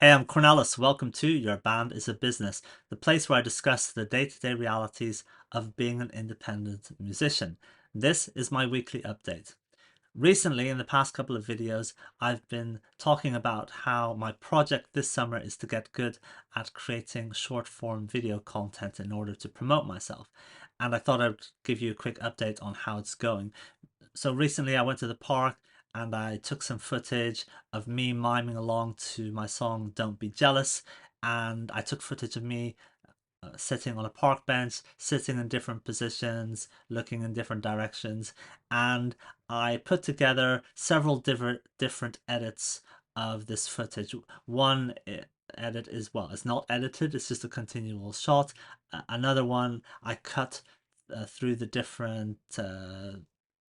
Hey, I'm Cornelis. Welcome to Your Band is a Business, the place where I discuss the day-to-day realities of being an independent musician. This is my weekly update. Recently, in the past couple of videos, I've been talking about how my project this summer is to get good at creating short-form video content in order to promote myself. And I thought I'd give you a quick update on how it's going. So recently I went to the park and I took some footage of me miming along to my song Don't Be Jealous, and I took footage of me sitting on a park bench, sitting in different positions, looking in different directions, and I put together several different edits of this footage. One edit is, well, it's not edited, it's just a continual shot. Another one I cut through the different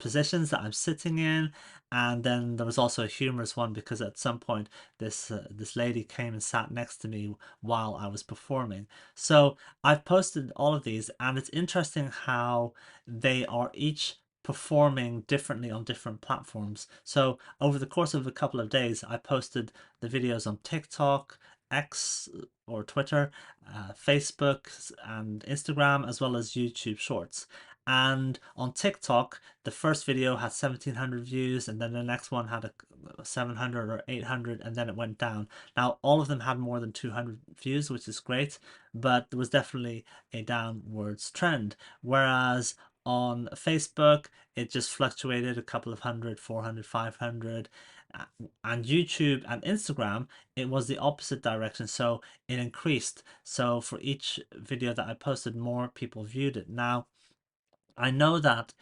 positions that I'm sitting in, and then there was also a humorous one because at some point this lady came and sat next to me while I was performing. So I've posted all of these, and it's interesting how they are each performing differently on different platforms. So over the course of a couple of days, I posted the videos on TikTok, X or Twitter, Facebook and Instagram, as well as YouTube Shorts. And on TikTok, the first video had 1,700 views, and then the next one had 700 or 800, and then it went down. Now, all of them had more than 200 views, which is great, but there was definitely a downwards trend. Whereas on Facebook, it just fluctuated a couple of hundred, 400, 500. And YouTube and Instagram, it was the opposite direction. So it increased. So for each video that I posted, more people viewed it. Now, I know that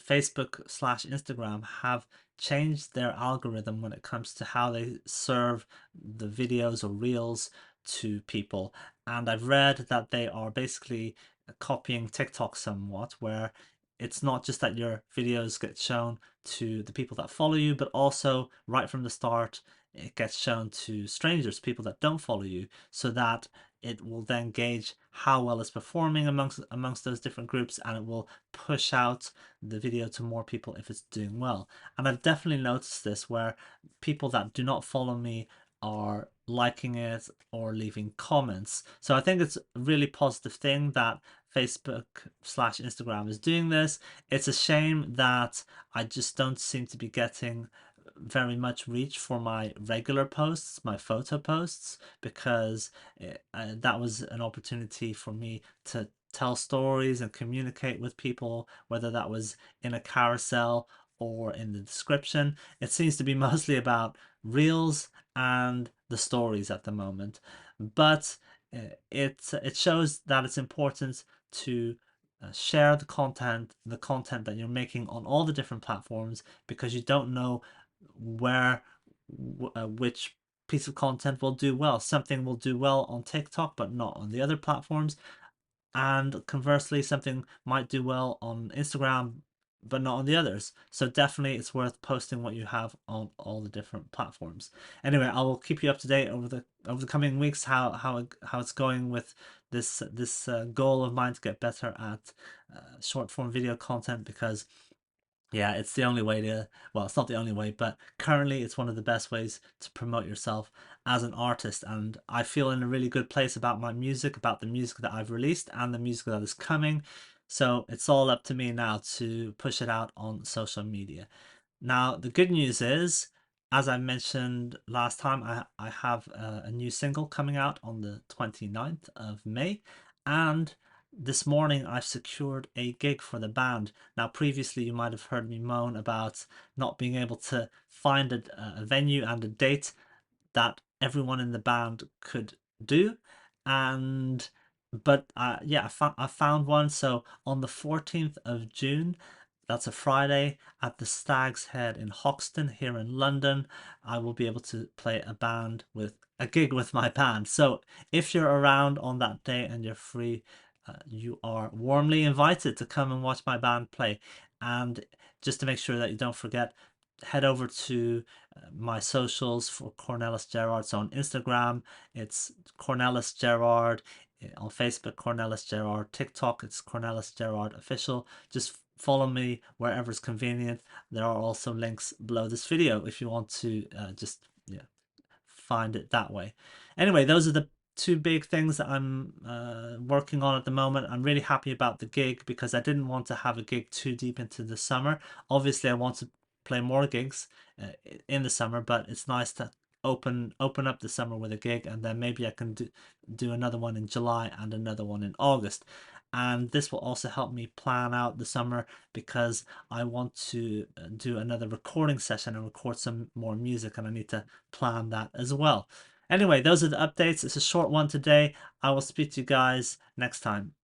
Facebook/Instagram have changed their algorithm when it comes to how they serve the videos or reels to people. And I've read that they are basically copying TikTok somewhat, where it's not just that your videos get shown to the people that follow you, but also right from the start, it gets shown to strangers, people that don't follow you, so that it will then gauge how well it's performing amongst those different groups, and it will push out the video to more people if it's doing well. And I've definitely noticed this where people that do not follow me are liking it or leaving comments. So I think it's a really positive thing that Facebook/Instagram is doing this. It's a shame that I just don't seem to be getting very much reach for my regular posts, my photo posts, because that was an opportunity for me to tell stories and communicate with people, whether that was in a carousel or in the description. It seems to be mostly about reels and the stories at the moment, but it shows that it's important to share the content that you're making on all the different platforms, because you don't know where which piece of content will do well. Something will do well on TikTok but not on the other platforms, and conversely something might do well on Instagram but not on the others. So definitely it's worth posting what you have on all the different platforms. Anyway, I will keep you up to date over the coming weeks how it's going with this goal of mine to get better at short form video content, because yeah, it's the only way to, well, it's not the only way, but currently it's one of the best ways to promote yourself as an artist. And I feel in a really good place about my music, about the music that I've released and the music that is coming. So it's all up to me now to push it out on social media. Now, the good news is, as I mentioned last time, I have a new single coming out on the 29th of May, and this morning I've secured a gig for the band. Now, previously you might have heard me moan about not being able to find a venue and a date that everyone in the band could do, and but yeah, I found one. So on the 14th of June, that's a Friday, at the Stag's Head in Hoxton here in London, I will be able to play a gig with my band. So if you're around on that day and you're free, you are warmly invited to come and watch my band play. And just to make sure that you don't forget, head over to my socials for Cornelis Gerard. So on Instagram, it's Cornelis Gerard. On Facebook, Cornelis Gerard. TikTok, it's Cornelis Gerard Official. Just follow me wherever it's convenient. There are also links below this video if you want to just, yeah, find it that way. Anyway, those are the two big things that I'm working on at the moment. I'm really happy about the gig because I didn't want to have a gig too deep into the summer. Obviously, I want to play more gigs uh, in the summer, but it's nice to open up the summer with a gig, and then maybe I can do another one in July and another one in August. And this will also help me plan out the summer because I want to do another recording session and record some more music, and I need to plan that as well. Anyway, those are the updates. It's a short one today. I will speak to you guys next time.